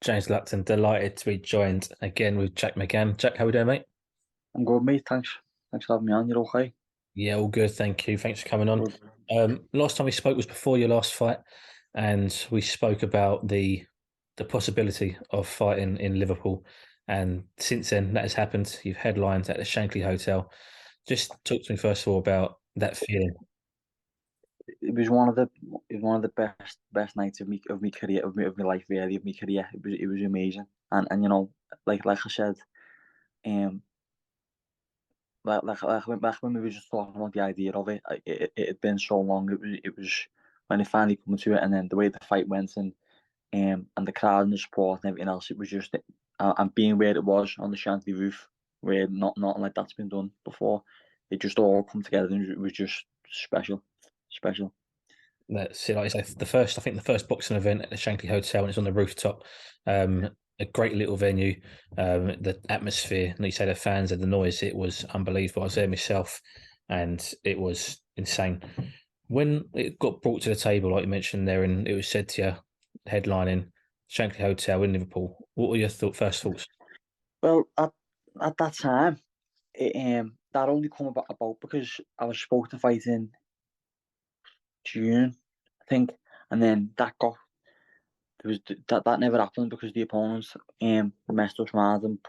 James Lupton, delighted to be joined again with Jack McGANN. Jack, how we doing, mate? I'm good, mate. Thanks. Thanks for having me on. You're okay? Yeah, all good, thank you. Thanks for coming on. Good. Last time we spoke was before your last fight, and we spoke about the possibility of fighting in Liverpool. And since then, that has happened. You've headlined at the Shankly Hotel. Just talk to me first of all about that feeling. It was one of the best nights of my career, of my life, really, of my career. It was amazing. And like I said, um, back when we were just talking about the idea of it, it had been so long. It was when it finally come to it, and then the way the fight went, and the crowd and the support and everything else. It was just and being where it was on the Shanty roof, where nothing like that's been done before. It just all come together, and it was just special, special. That's it. Like I say, I think the first boxing event at the Shankly Hotel, and it's on the rooftop. A great little venue. The atmosphere, and you say the fans and the noise, it was unbelievable. I was there myself, and it was insane. When it got brought to the table, like you mentioned there, and it was said to you, headlining Shankly Hotel in Liverpool, what were your first thoughts? Well, at that time, that only come about because I was supposed to fight in June, I think, and then there was that never happened because the opponents messed us around and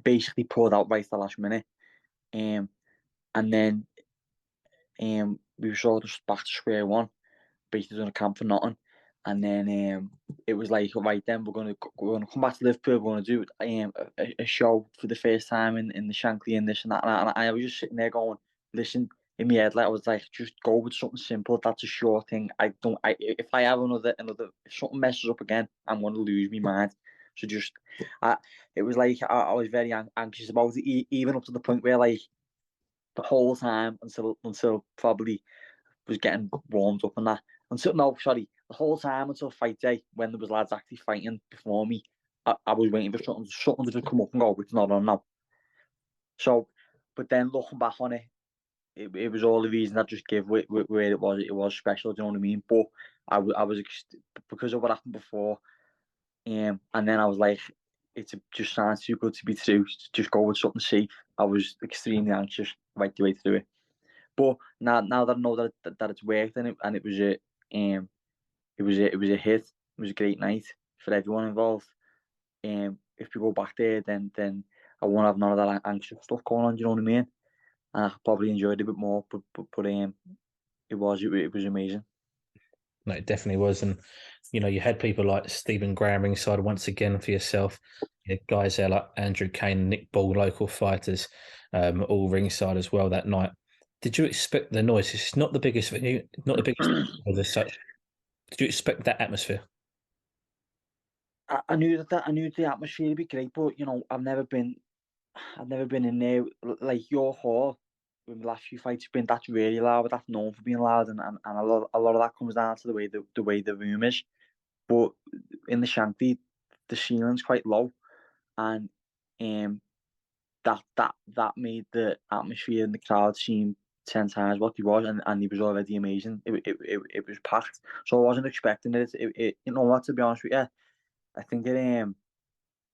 basically pulled out right at the last minute. Um, and then we were sort of back to square one, basically doing a camp for nothing. And then it was like, right then we're gonna come back to Liverpool. We're gonna do a show for the first time in the Shankly and this and that. And I was just sitting there going, listen, in my head, like I was like, just go with something simple. That's a sure thing. I don't. If I have another, if something messes up again, I'm gonna lose my mind. So just, I, it was like I was very anxious about it, even up to the point where like the whole time until probably was getting warmed up and that. Until no, sorry, the whole time until fight day when there was lads actually fighting before me, I was waiting for something to just come up and go. It's not on now. So, but then looking back on it, it was all the reason I just give where it was. It was special. Do you know what I mean? But I was because of what happened before, and then I was like, just sounds too good to be true. Just go with something safe. I was extremely anxious right the way through it. But now that I know that it's worked and it was a hit. It was a great night for everyone involved. If we go back there, then I won't have none of that anxious stuff going on. Do you know what I mean? And I probably enjoyed it a bit more. But it was amazing. No, it definitely was. And, you had people like Stephen Graham ringside once again for yourself. You had guys there like Andrew Kane and Nick Ball, local fighters, all ringside as well that night. Did you expect the noise? It's not the biggest venue, not the biggest as such. Did you expect that atmosphere? I knew I knew the atmosphere would be great, but I've never been in there like your hall. In the last few fights, been that's really loud. That's known for being loud, and a lot of that comes down to the way the room is. But in the Shanty, the ceiling's quite low, and um, that made the atmosphere and the crowd seem 10 times what he was, and he was already amazing. It was packed, so I wasn't expecting it. You know what? To be honest with you, I think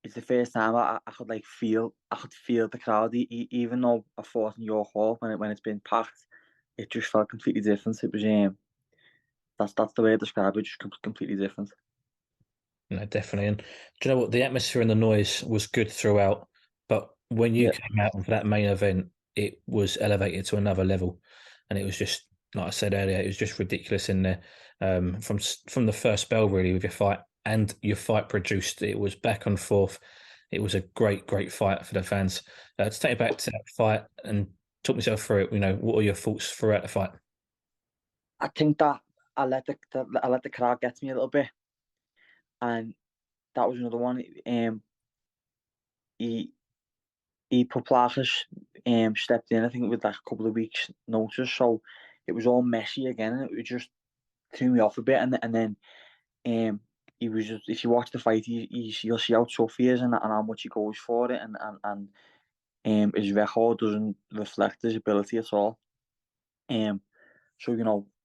it's the first time I could feel the crowd, even though I fought in your hall when it's been packed. It just felt completely different. It was that's the way I describe it. Just completely different. No, definitely. And do you know what? The atmosphere and the noise was good throughout, but when you Yeah. came out for that main event, it was elevated to another level, and it was just like I said earlier, it was just ridiculous in there. From the first bell really with your fight and your fight produced, it was back and forth. It was a great fight for the fans. To take it back to that fight and talk myself through it, what are your thoughts throughout the fight? I think that I let the crowd get to me a little bit, and that was another one. He he Paplakis stepped in, I think, with like a couple of weeks' notice, so it was all messy again, and it just threw me off a bit. And then um, he was just, if you watch the fight, you'll see how tough he is and how much he goes for it, and his record doesn't reflect his ability at all. Um, so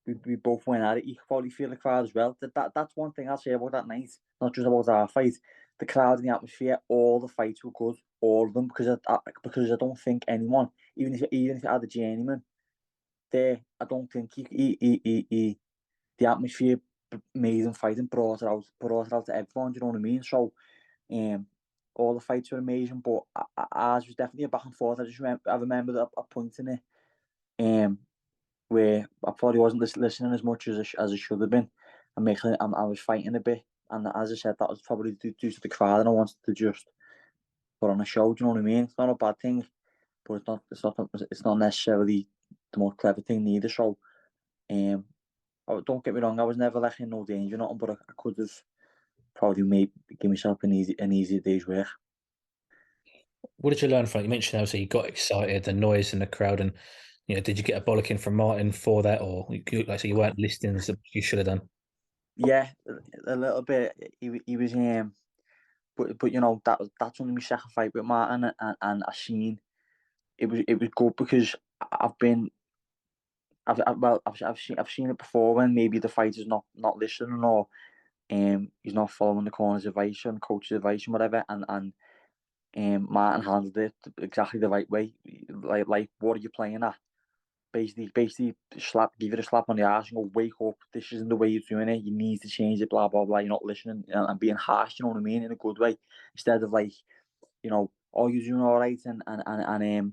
we both went at it. You could probably feel the crowd as well. That's one thing I'll say about that night. Not just about our fight. the crowd and the atmosphere, all the fights were good, all of them, because I don't think anyone, even if you had a journeyman there, I don't think the atmosphere made him fight and brought it out to everyone. Do you know what I mean? So, um, all the fights were amazing, but ours was definitely a back and forth. I remember a point in it, um, where I probably wasn't listening as much as I should have been, and I was fighting a bit. And as I said, that was probably due to the crowd, and I wanted to just put on a show. Do you know what I mean? It's not a bad thing, but it's not necessarily the most clever thing neither. So, um, don't get me wrong, I was never like in no danger, or nothing, but I could have probably made give myself an easy day's work. What did you learn from it? You mentioned obviously you got excited, the noise in the crowd, and did you get a bollocking from Martin for that, or like so you weren't listening as you should have done? Yeah, a little bit. He was but that's only my second fight with Martin, and I seen it was good because I've been I've seen it before when maybe the fighter's not listening, or he's not following the corner's advice and coach's advice and whatever, and Martin handled it exactly the right way. Like what are you playing at? Basically give it a slap on the ass and go, wake up, this isn't the way you're doing it, you need to change it, blah blah blah, you're not listening, and being harsh, you know what I mean, in a good way, instead of like, oh, you're doing all right, and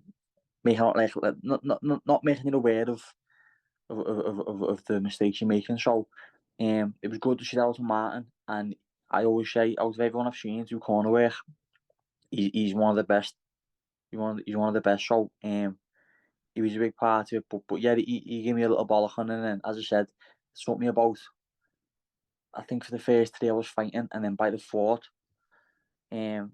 making out like not making you aware of the mistakes you're making. So it was good to see that out of Martin, and I always say, out of everyone I've seen do corner work, he's one of the best. He's one of the best. So he was a big part of it. But yeah, he gave me a little bollock on, and then, as I said, it took me about, I think for the first three I was fighting, and then by the fourth, um,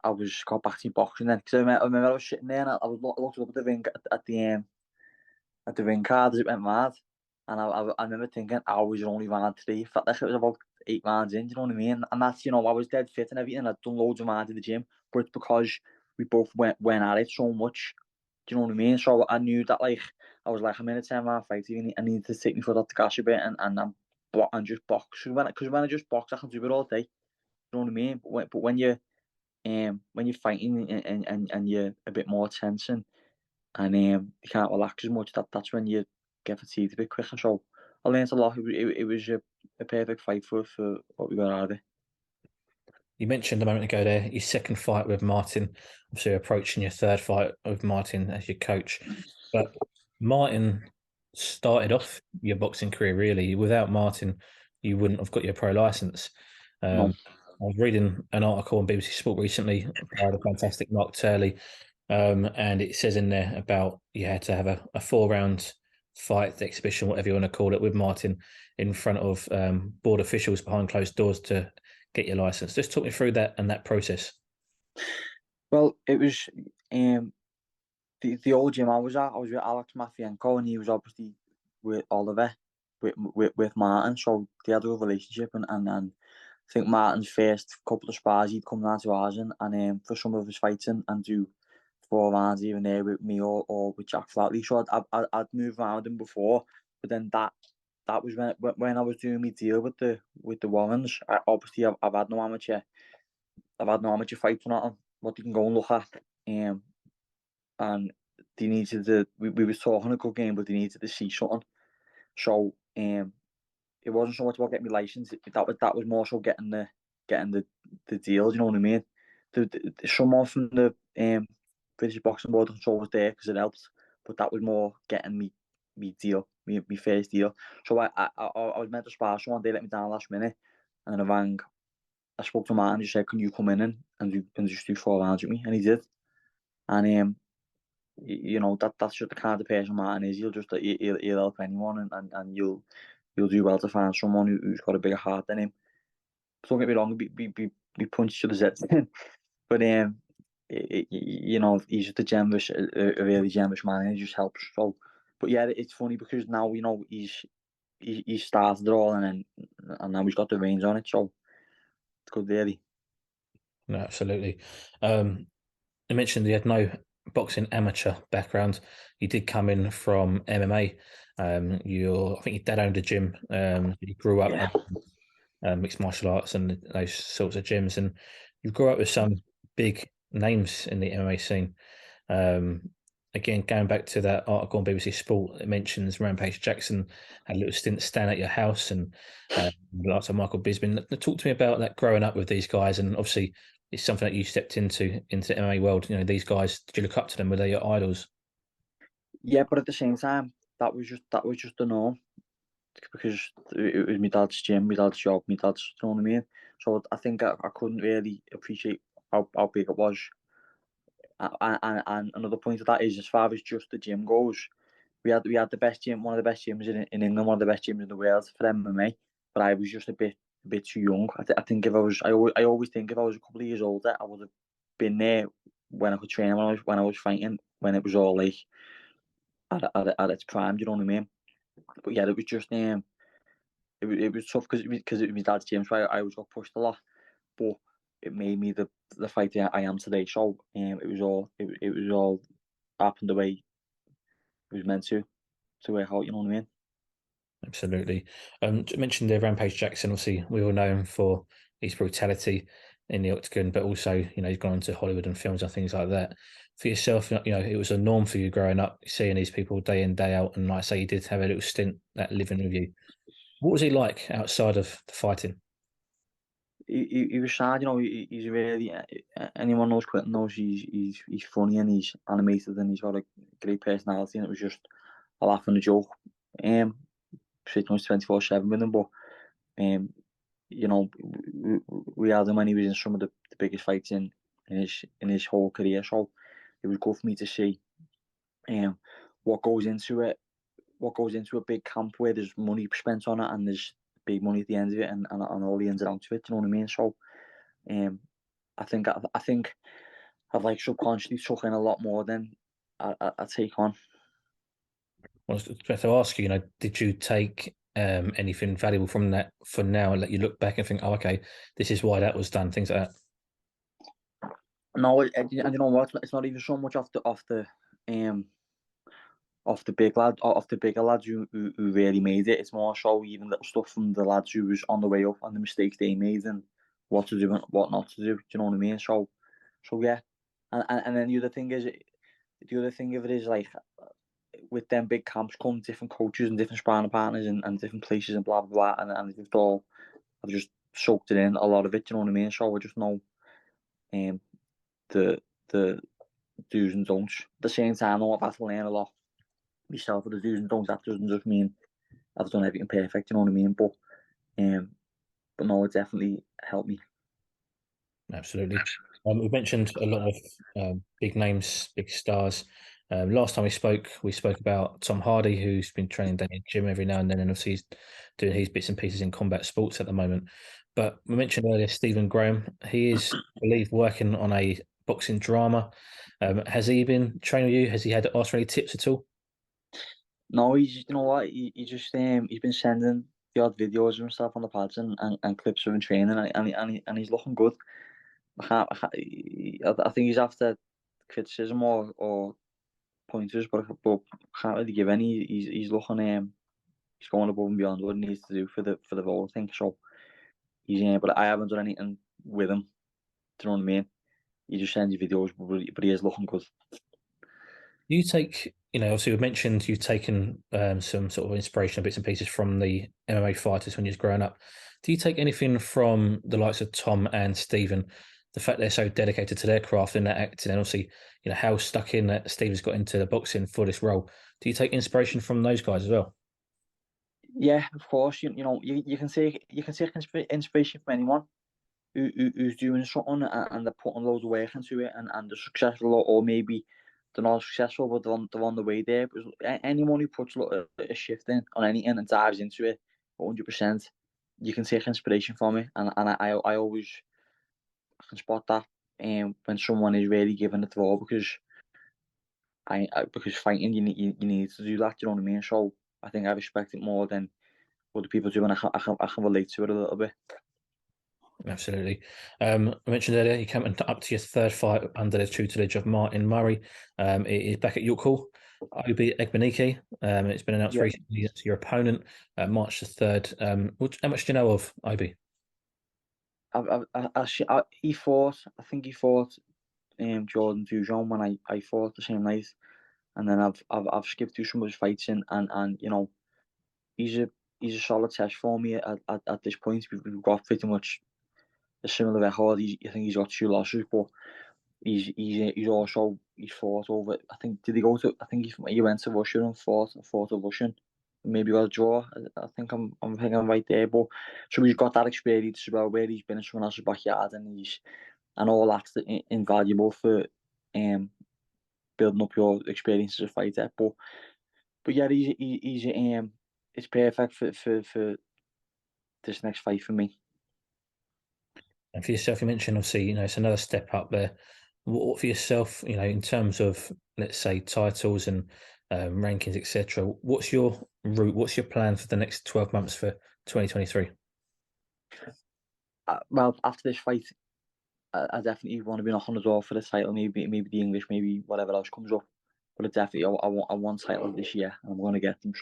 I was got back to boxing then. Because I remember I was sitting there and I was looking up at the ring at the ring card as it went mad. And I remember thinking, I was only round three. Felt like it was about 8 rounds in, do you know what I mean? And that's, I was dead fit and everything. I'd done loads of rounds in the gym, but it's because we both went at it so much. Do you know what I mean? So I knew that, like, I was like, I'm in a 10 round fight. I need to take my foot off the gas a bit and just box. Because when I just box, I can do it all day. You know what I mean? But when you're fighting and you're a bit more tense and you can't relax as much, that's when you get fatigued a bit quicker. So I learned a lot. It was a perfect fight for what we got out of it. You mentioned a moment ago there your second fight with Martin, obviously approaching your third fight with Martin as your coach. But Martin started off your boxing career really. Without Martin, you wouldn't have got your pro license. No. I was reading an article on BBC Sport recently by the fantastic Mark Turley, and it says in there about you had to have a 4 round fight, the exhibition, whatever you want to call it, with Martin in front of board officials behind closed doors to get your license. Just talk me through that and that process. Well, it was the old gym I was at. I was with Alex Matvienko, and he was obviously with Oliver, with Martin. So they had a good relationship, and I think Martin's first couple of spars he'd come down to ours, and for some of his fights and do 4 rounds even there with me or with Jack Flatley. So I'd moved around him before, but then that was when I was doing my deal with the Warrens. Obviously, I've had no amateur fights or nothing. What you can go and look at, and they needed to. We was talking a good game, but they needed to see something. So it wasn't so much about getting my license. That was more so getting the deal. You know what I mean? Someone from the British Boxing Board Control was there because it helped, but that was more getting me deal, me first deal. So I was meant to spar someone. They let me down last minute, and then I spoke to Martin and just said, "Can you come in and just do 4 rounds with me?" And he did. And that's just the kind of person Martin is. He'll help anyone, and you'll do well to find someone who's got a bigger heart than him. Don't get me wrong, we punch each other's heads, but he's just a really generous man, and he just helps. So, but yeah, it's funny because now he's started it all, and now he's got the reins on it. So it's good, really. No, absolutely. I mentioned you had no boxing amateur background. You did come in from MMA. I think your dad owned a gym. You grew up. Yeah. mixed martial arts and those sorts of gyms. And you grew up with some big names in the MMA scene. Um, Again, going back to that article on BBC Sport, it mentions Rampage Jackson had a little stint staying at your house, and lots of Michael Bisping. Talk to me about that growing up with these guys, and obviously it's something that you stepped into the MMA world. You know, these guys. Did you look up to them? Were they your idols? Yeah, but at the same time, that was just the norm because it was my dad's gym, my dad's job, my dad's. You know what I mean? So I think I couldn't really appreciate how big it was. And another point of that is, as far as just the gym goes, we had the best gym, one of the best gyms in England, one of the best gyms in the world for MMA. But I was just a bit too young. I think if I always think if I was a couple of years older, I would have been there when I could train when I was fighting, when it was all like at its prime. Do you know what I mean? But yeah, it was just it was tough because it was my dad's gym, so I always got pushed a lot. But it made me the fighter I am today. So it was all happened the way it was meant to work out. You know what I mean? Absolutely. You mentioned there Rampage Jackson. Obviously, we all know him for his brutality in the octagon, but also, he's gone on to Hollywood and films and things like that. For yourself, it was a norm for you growing up, seeing these people day in, day out. And like I say, you did have a little stint that living with you. What was he like outside of the fighting? He was sad. He's really anyone knows Quentin knows he's funny and he's animated and he's got a great personality, and it was just a laugh and a joke. Pretty much 24/7 with him, but um, we had him when he was in some of the biggest fights in his whole career. So it was good for me to see um what goes into it, what goes into a big camp where there's money spent on it and there's big money at the end of it, and all the ins and outs of it. You know what I mean? So um, I think I've like subconsciously took in a lot more than I take on. I was about to ask you, did you take anything valuable from that for now and let you look back and think, oh, okay, this is why that was done, things like that? No, and you know what? It's not even so much um off the bigger lads who really made it. It's more so even little stuff from the lads who was on the way up and the mistakes they made and what to do and what not to do. Do you know what I mean? So yeah, and then the other thing of it is like with them big camps come different coaches and different sparring partners and different places and blah blah blah, and I've just soaked it in a lot of it. Do you know what I mean? So I just know um the the do's and don'ts. At the same time, I've had to learn a lot myself with the do's and don'ts. That doesn't just mean I've done everything perfect. You know what I mean? Um, but no, it definitely helped me. Absolutely. We've mentioned a lot of big names, big stars. Last time we spoke about Tom Hardy, who's been training down in the gym every now and then, and obviously he's doing his bits and pieces in combat sports at the moment. But we mentioned earlier Stephen Graham. He is, I believe, working on a boxing drama. Has he been training with you? Has he had to ask for any tips at all? No, you know what? He's been sending the odd videos of himself on the pads and clips of him training, and he's looking good. I think he's after criticism or pointers, but can't really give any. He's looking he's going above and beyond what he needs to do for the role. I think so. But I haven't done anything with him. Do you know what I mean? He just sends you videos, but he is looking good. You take, obviously we mentioned you've taken some sort of inspirational bits and pieces from the MMA fighters when you was growing up. Do you take anything from the likes of Tom and Stephen, the fact they're so dedicated to their craft and their acting, and obviously, how stuck in that Stephen's got into the boxing for this role? Do you take inspiration from those guys as well? Yeah, of course. You can take inspiration from anyone who's doing something and they're putting loads of work into it and they're successful, or maybe they're not successful but they're on the way there. Because anyone who puts a shift in on anything and dives into it 100%, you can take inspiration from it. And I always I can spot that when someone is really giving it the all, because fighting you need to do that. You know what I mean? So I think I respect it more than other people do, and I can relate to it a little bit. Absolutely. I mentioned earlier you came up to your third fight under the tutelage of Martin Murray. It is back at York Hall. Obi Egbunike. It's been announced Yeah. recently that's your opponent, March the 3rd. How much do you know of Obi? he fought. I think he fought Jordan Dujon when I fought the same night, and then I've skipped through some of his fights and you know he's a he's a solid test for me at this point. We've got pretty much a similar record. I think he's got 2 losses, but he's fought over. I think did he go to? I think he went to Russia and fought a Russian. Maybe got a draw. I think I'm thinking I'm right there. But so he's got that experience as well, where he's been in someone else's backyard and all that's invaluable for um building up your experience as a fighter. But yeah, he's it's perfect for this next fight for me. And for yourself, you mentioned obviously, it's another step up there. What for yourself, in terms of, let's say, titles and rankings, etc. What's your route? What's your plan for the next 12 months for 2023? Well, after this fight, I definitely want to be knocking the door for the title. Maybe the English, maybe whatever else comes up. But it definitely, I want title this year, and I'm going to get them.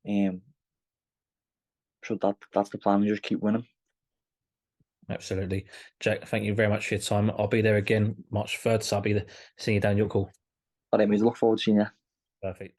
Um, so that's the plan. Just keep winning. Absolutely. Jack, thank you very much for your time. I'll be there again March 3rd, so I'll be seeing you down your call. All right, mate. Look forward to seeing you. Perfect.